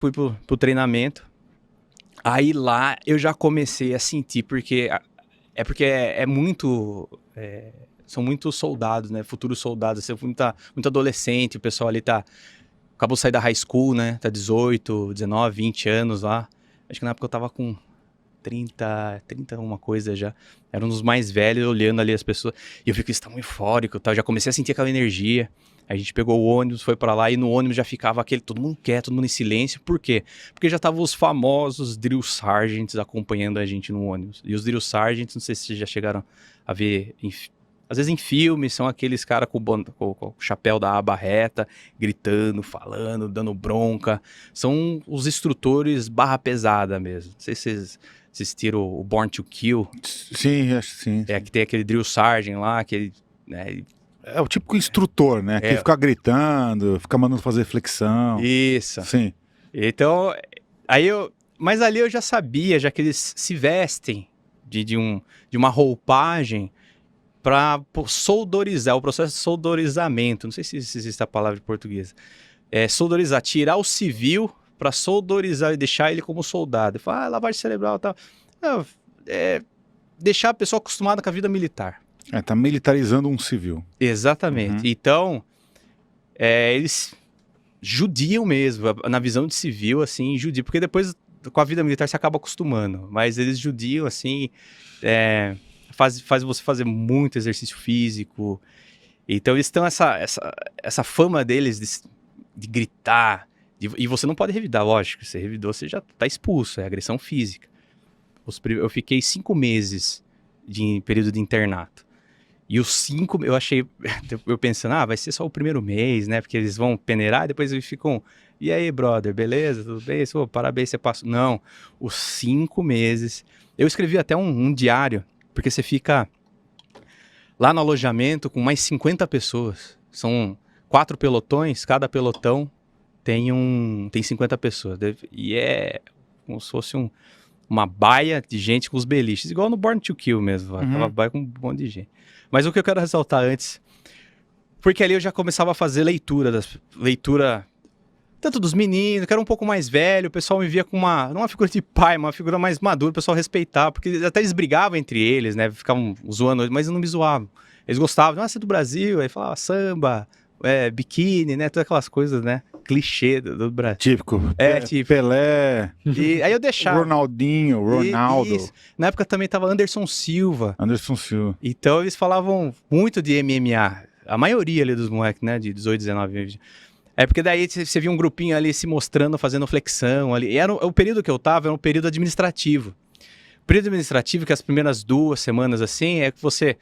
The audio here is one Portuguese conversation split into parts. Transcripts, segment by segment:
fui pro treinamento. Aí lá eu já comecei a sentir, porque é muito. São muitos soldados, né? Futuros soldados. Você muito adolescente, o pessoal ali acabou de sair da high school, né? Tá 18, 19, 20 anos lá. Acho que na época eu tava com 30 uma coisa já. Era um dos mais velhos, olhando ali as pessoas. E eu vi que eles estavam eufóricos, tá? Eu já comecei a sentir aquela energia. A gente pegou o ônibus, foi pra lá, e no ônibus já ficava todo mundo quieto, todo mundo em silêncio. Por quê? Porque já estavam os famosos drill sergeants acompanhando a gente no ônibus. E os drill sergeants, não sei se vocês já chegaram a ver, às vezes em filmes, são aqueles caras com o chapéu da aba reta, gritando, falando, dando bronca. São os instrutores barra pesada mesmo. Não sei se vocês assistiram o Born to Kill. Sim, acho que sim. Que tem aquele drill sergeant lá, aquele... né, é o típico instrutor, né? Que fica gritando, fica mandando fazer flexão. Isso. Sim. Então, mas ali eu já sabia, já que eles se vestem de uma roupagem para soldorizar, o processo de soldorizamento. Não sei se existe a palavra em português. Soldorizar, tirar o civil para soldorizar e deixar ele como soldado. Fala, lavagem cerebral e tal. Deixar a pessoa acostumada com a vida militar. Tá militarizando um civil. Exatamente. Então, eles judiam mesmo, na visão de civil, assim, judiam, porque depois com a vida militar você acaba acostumando, mas eles judiam, assim, faz você fazer muito exercício físico. Então eles têm essa fama deles de gritar, e você não pode revidar, lógico, se revidou você já tá expulso, é agressão física. Eu fiquei 5 meses de período de internato. E os 5, eu pensando, vai ser só o primeiro mês, né? Porque eles vão peneirar e depois eles ficam, e aí, brother, beleza? Tudo bem? Parabéns, você passou. Não, os 5 meses. Eu escrevi até um diário, porque você fica lá no alojamento com mais 50 pessoas. São 4 pelotões, cada pelotão tem 50 pessoas. E é como se fosse uma baia de gente com os beliches, igual no Born to Kill mesmo, aquela baia com um monte de gente. Mas o que eu quero ressaltar antes, porque ali eu já começava a fazer leitura tanto dos meninos, que era um pouco mais velho, o pessoal me via com não uma figura de pai, uma figura mais madura, o pessoal respeitava, porque até eles brigavam entre eles, né, ficavam zoando, mas não me zoavam. Eles gostavam, você é do Brasil, aí falava samba, biquíni, né, todas aquelas coisas, né, clichê do Brasil. Típico. Típico. Pelé. E aí eu deixava. Ronaldinho, Ronaldo. Isso. Na época também tava Anderson Silva. Então eles falavam muito de MMA. A maioria ali dos moleques, né, de 18, 19 anos. Porque daí você via um grupinho ali se mostrando, fazendo flexão ali. E o período que eu tava era um período administrativo. O período administrativo, que as primeiras 2 semanas assim, é que você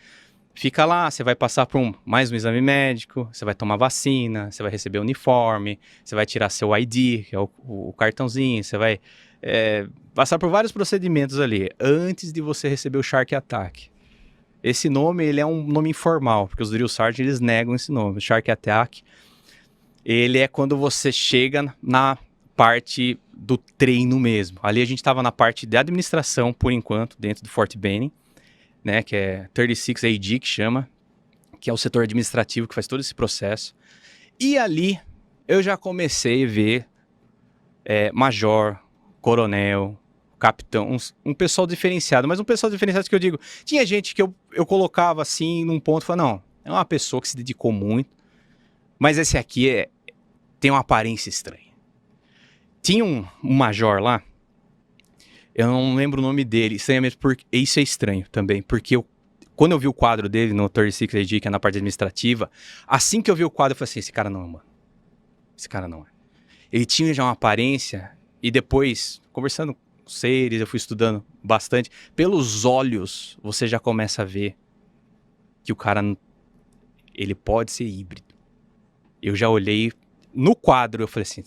fica lá, você vai passar por mais um exame médico, você vai tomar vacina, você vai receber uniforme, você vai tirar seu ID, que é o cartãozinho, você vai passar por vários procedimentos ali, antes de você receber o Shark Attack. Esse nome, ele é um nome informal, porque os Drill Sergeant, eles negam esse nome. O Shark Attack, ele é quando você chega na parte do treino mesmo. Ali a gente estava na parte de administração, por enquanto, dentro do Fort Benning, né, que é 36 AD, que chama, que é o setor administrativo que faz todo esse processo. E ali eu já comecei a ver major, coronel, capitão, um pessoal diferenciado. Mas um pessoal diferenciado que eu digo, tinha gente que eu colocava assim num ponto e falava, não, é uma pessoa que se dedicou muito, mas esse aqui tem uma aparência estranha. Tinha um major lá, eu não lembro o nome dele, estranhamente, porque isso é estranho também, porque quando eu vi o quadro dele no 36 AD, que é na parte administrativa, assim que eu vi o quadro, eu falei assim, esse cara não é, mano. Esse cara não é. Ele tinha já uma aparência, e depois, conversando com seres, eu fui estudando bastante, pelos olhos, você já começa a ver que o cara, ele pode ser híbrido. Eu já olhei no quadro, eu falei assim,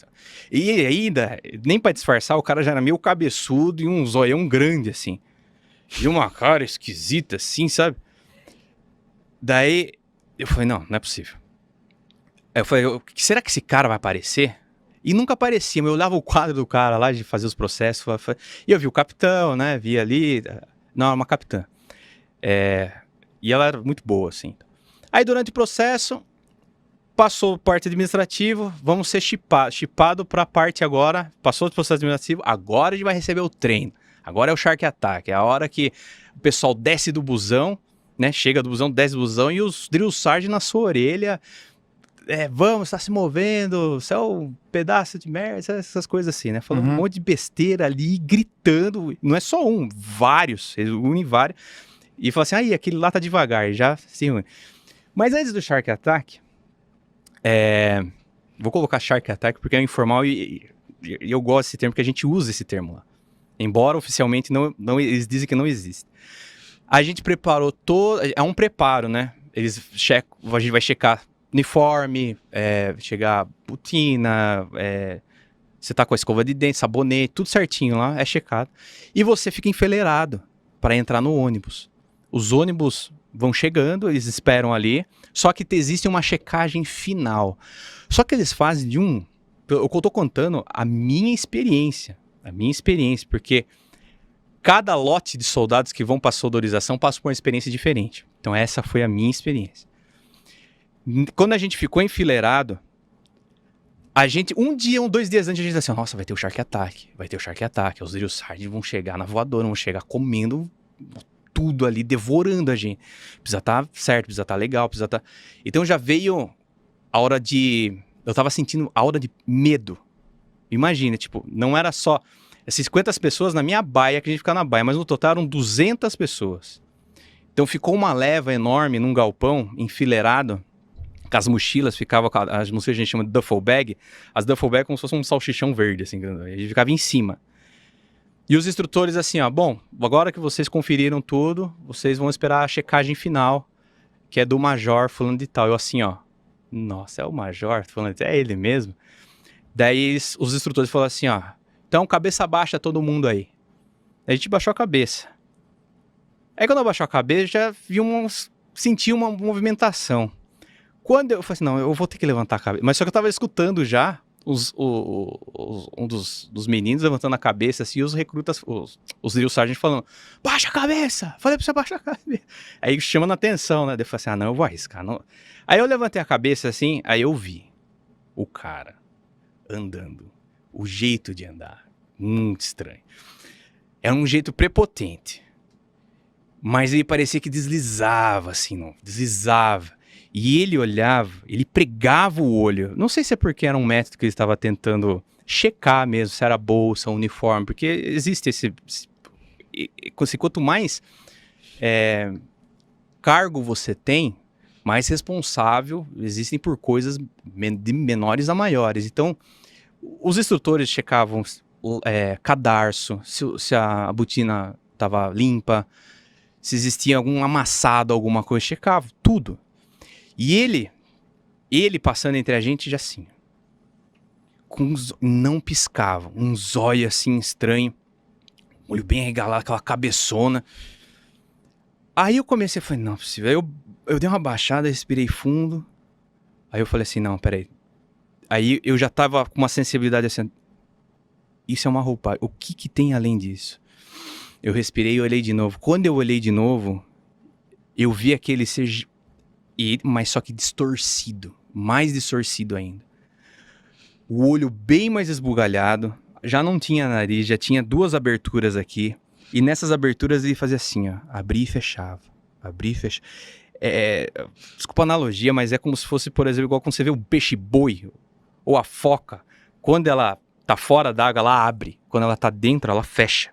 e ainda, nem pra disfarçar, o cara já era meio cabeçudo e um zoião grande, assim. E uma cara esquisita, assim, sabe? Daí, eu falei, não é possível. Aí eu falei, será que esse cara vai aparecer? E nunca aparecia, mas eu olhava o quadro do cara lá de fazer os processos, e eu vi o capitão, né, vi ali, não, era uma capitã. E ela era muito boa, assim. Aí durante o processo, Passou parte administrativa, vamos ser chipado para a parte agora, passou do processo administrativo, agora a gente vai receber o treino. Agora é o Shark Attack, é a hora que o pessoal desce do busão, né? Chega do busão, desce do busão e os drill sergeant na sua orelha, vamos, está se movendo, você é um pedaço de merda, essas coisas assim, né? Falando um monte de besteira ali, gritando, não é só um, vários, eles unem vários, e fala assim, aí, aquele lá tá devagar, já se une. Mas antes do Shark Attack, vou colocar Shark Attack porque é informal e eu gosto desse termo, porque a gente usa esse termo lá. Embora oficialmente não eles dizem que não existe. A gente preparou é um preparo, né? A gente vai checar uniforme, chegar botina, você tá com a escova de dente, sabonete, tudo certinho lá, é checado. E você fica enfileirado para entrar no ônibus. Os ônibus vão chegando, eles esperam ali, só que existe uma checagem final. Só que eles fazem o que eu tô contando, a minha experiência, porque cada lote de soldados que vão para a soldorização passa por uma experiência diferente. Então essa foi a minha experiência. Quando a gente ficou enfileirado, dois dias antes, a gente disse assim, nossa, vai ter o Shark Attack, os drill sergeant vão chegar na voadora, vão chegar comendo tudo ali, devorando a gente. Precisa estar certo, precisa estar legal, precisa estar... Então já veio a hora eu tava sentindo a hora de medo. Imagina, tipo, não era só 50 pessoas na minha baia, que a gente ficava na baia, mas no total eram 200 pessoas. Então ficou uma leva enorme num galpão, enfileirado, com as mochilas, as mochilas a gente chama de duffel bag, as duffel bag como se fosse um salsichão verde, assim, a gente ficava em cima. E os instrutores assim, bom, agora que vocês conferiram tudo, vocês vão esperar a checagem final, que é do major falando de tal. Eu assim, nossa, é o major falando, é ele mesmo? Daí os instrutores falaram assim, então cabeça baixa todo mundo aí. A gente baixou a cabeça. Aí quando eu baixou a cabeça, já senti uma movimentação. Quando eu falei assim, não, eu vou ter que levantar a cabeça. Mas só que eu tava escutando já um dos meninos levantando a cabeça, assim, e os recrutas, os drill sergeant falando, baixa a cabeça! Falei pra você baixar a cabeça. Aí chamando a atenção, né? Daí eu falei assim, não, eu vou arriscar. Não. Aí eu levantei a cabeça assim, aí eu vi o cara andando. O jeito de andar, muito estranho. Era um jeito prepotente. Mas ele parecia que deslizava, assim, não, deslizava. E ele olhava, ele pregava o olho. Não sei se é porque era um método que ele estava tentando checar mesmo, se era bolsa, uniforme, porque existe quanto mais cargo você tem, mais responsável existem por coisas de menores a maiores. Então, os instrutores checavam cadarço, se a botina estava limpa, se existia algum amassado, alguma coisa, checava tudo. E ele passando entre a gente já assim, não piscava, um zóio assim estranho, olho bem regalado, aquela cabeçona. Aí eu comecei, falei, não é possível. Eu dei uma baixada, respirei fundo, aí eu falei assim, não, peraí. Aí eu já tava com uma sensibilidade assim, isso é uma roupagem, o que tem além disso? Eu respirei e olhei de novo. Quando eu olhei de novo, eu vi aquele ser... mas só que distorcido, mais distorcido ainda. O olho bem mais esbugalhado, já não tinha nariz, já tinha 2 aberturas aqui. E nessas aberturas ele fazia assim, abria e fechava, abria e fechava. Desculpa a analogia, mas é como se fosse, por exemplo, igual quando você vê o peixe-boi ou a foca. Quando ela tá fora d'água, ela abre. Quando ela tá dentro, ela fecha.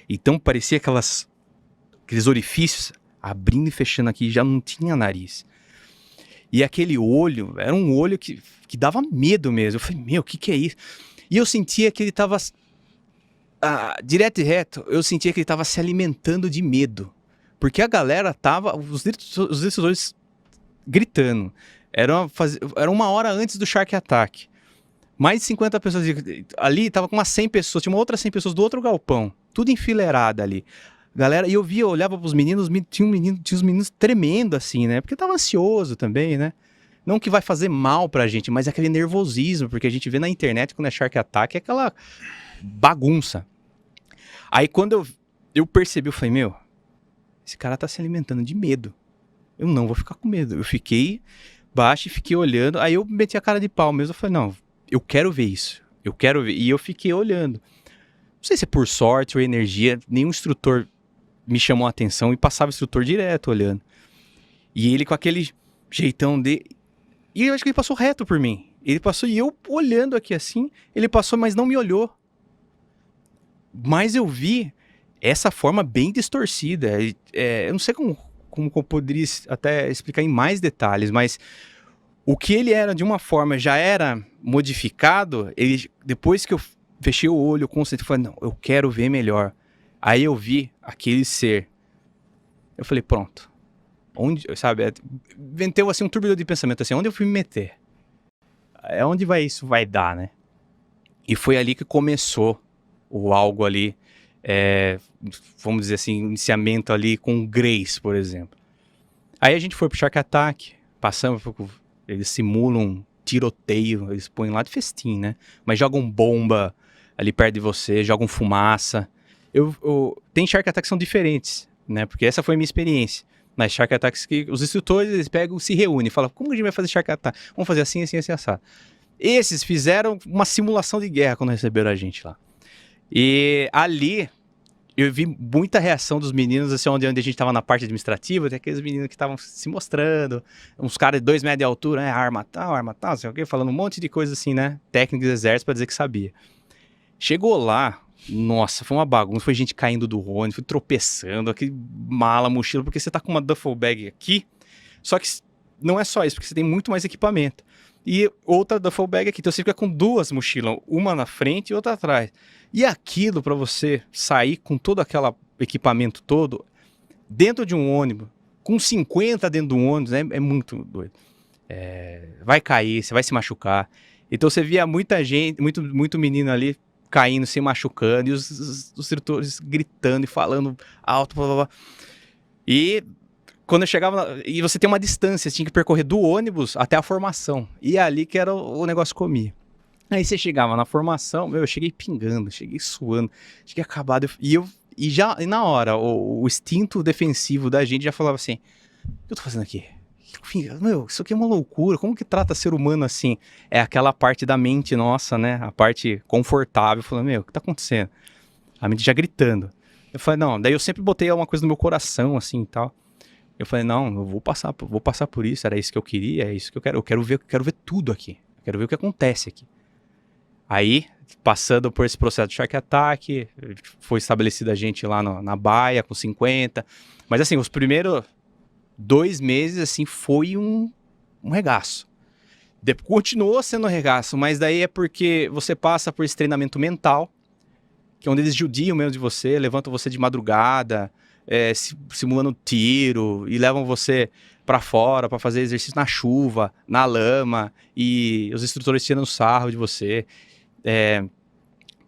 Então parecia aqueles orifícios abrindo e fechando aqui, já não tinha nariz. E aquele olho, era um olho que dava medo mesmo. Eu falei, o que é isso? E eu sentia que ele tava, direto e reto, eu sentia que ele tava se alimentando de medo. Porque a galera tava, os decisores gritando. Era 1 hora antes do Shark Attack. Mais de 50 pessoas ali, tava com umas 100 pessoas, tinha uma outra 100 pessoas do outro galpão. Tudo enfileirado ali. Galera, e eu olhava pros meninos, tinha os meninos tremendo assim, né? Porque tava ansioso também, né? Não que vai fazer mal pra gente, mas é aquele nervosismo, porque a gente vê na internet quando é Shark Attack, é aquela bagunça. Aí quando eu percebi, eu falei, esse cara tá se alimentando de medo. Eu não vou ficar com medo. Eu fiquei baixo e fiquei olhando. Aí eu meti a cara de pau mesmo. Eu falei, não, eu quero ver isso. Eu quero ver. E eu fiquei olhando. Não sei se é por sorte ou energia, nenhum instrutor me chamou a atenção e passava o instrutor direto olhando. E ele com aquele jeitão dele. E eu acho que ele passou reto por mim. Ele passou e eu olhando aqui assim, ele passou, mas não me olhou. Mas eu vi essa forma bem distorcida. Eu não sei como eu poderia até explicar em mais detalhes, mas o que ele era de uma forma já era modificado. Ele, depois que eu fechei o olho, concentrei, falei, não, eu quero ver melhor. Aí eu vi aquele ser. Eu falei, pronto. Onde, sabe, venteu assim um turbilhão de pensamento, assim, onde eu fui me meter? Onde isso vai dar, né? E foi ali que começou o algo ali, vamos dizer assim, iniciamento ali com Grace, por exemplo. Aí a gente foi pro Shark Attack, passamos, eles simulam tiroteio, eles põem lá de festim, né? Mas jogam bomba ali perto de você, jogam fumaça. Tem Shark Attacks que são diferentes, né? Porque essa foi a minha experiência. Nas Shark Attacks que os instrutores eles pegam, se reúnem e falam, como a gente vai fazer Shark Attack? Vamos fazer assim, assim, assim, assado. Esses fizeram uma simulação de guerra quando receberam a gente lá. E ali eu vi muita reação dos meninos, assim, onde a gente tava na parte administrativa, tem aqueles meninos que estavam se mostrando, uns caras de 2 metros de altura, né? Arma tal, não sei o quê, falando um monte de coisa assim, né? Técnicos do exército pra dizer que sabia. Chegou lá, nossa, foi uma bagunça, foi gente caindo do ônibus, foi tropeçando, aquele mala, mochila, porque você tá com uma duffel bag aqui, só que não é só isso, porque você tem muito mais equipamento. E outra duffel bag aqui, então você fica com 2 mochilas, uma na frente e outra atrás. E aquilo para você sair com todo aquele equipamento todo, dentro de um ônibus, com 50 dentro de um ônibus, né, é muito doido. Vai cair, você vai se machucar. Então você via muita gente, muito menino ali, caindo, se machucando, e os instrutores gritando e falando alto, blá, blá, blá. E quando eu chegava, e você tem uma distância, você tinha que percorrer do ônibus até a formação, e é ali que era o negócio comia. Aí você chegava na formação, eu cheguei pingando, cheguei suando, cheguei acabado, e na hora, o instinto defensivo da gente já falava assim, o que eu tô fazendo aqui? Meu, isso aqui é uma loucura, como que trata ser humano assim? É aquela parte da mente nossa, né? A parte confortável, falando, meu, o que tá acontecendo? A mente já gritando. Eu falei, não, daí eu sempre botei uma coisa no meu coração, assim, e tal. Eu falei, não, eu vou passar por isso, era isso que eu queria, é isso que eu quero ver tudo aqui. Eu quero ver o que acontece aqui. Aí, passando por esse processo de Shark Attack, foi estabelecida a gente lá na baia, com 50. Mas assim, os primeiros 2 meses, assim, foi um regaço. Continuou sendo um regaço, mas daí é porque você passa por esse treinamento mental, que é onde eles judiam mesmo de você, levantam você de madrugada, simulando tiro, e levam você pra fora pra fazer exercício na chuva, na lama, e os instrutores tirando sarro de você,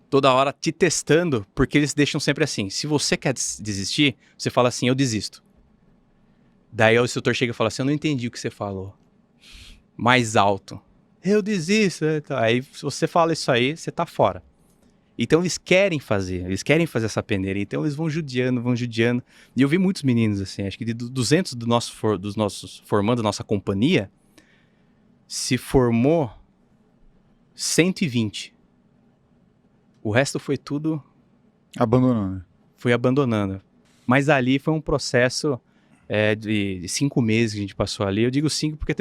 toda hora te testando, porque eles deixam sempre assim, se você quer desistir, você fala assim, eu desisto. Daí o instrutor chega e fala assim, eu não entendi o que você falou. Mais alto. Eu desisto. Aí se você fala isso aí, você tá fora. Então eles querem fazer essa peneira. Então eles vão judiando. E eu vi muitos meninos assim, acho que de 200 dos nossos formando nossa companhia, se formou 120. O resto foi tudo... Abandonando. Foi abandonando. Mas ali foi um processo... de 5 meses que a gente passou ali. Eu digo 5 porque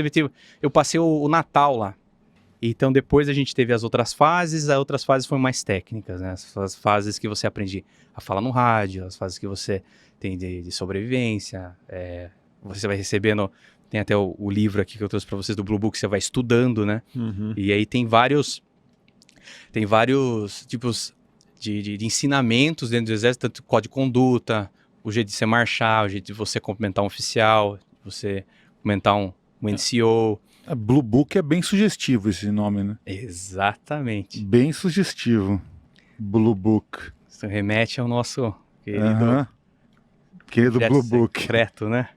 eu passei o Natal lá. Então depois a gente teve as outras fases foram mais técnicas, né? As fases que você aprende a falar no rádio, as fases que você tem de sobrevivência, você vai recebendo, tem até o livro aqui que eu trouxe para vocês do Blue Book, você vai estudando, né? Uhum. E aí tem vários tipos de ensinamentos dentro do exército, tanto código de conduta, o jeito de você marchar, o jeito de você cumprimentar um oficial, você cumprimentar um NCO. Blue Book é bem sugestivo esse nome, né? Exatamente. Bem sugestivo. Blue Book. Isso remete ao nosso querido Querido Blue Book. secreto, né?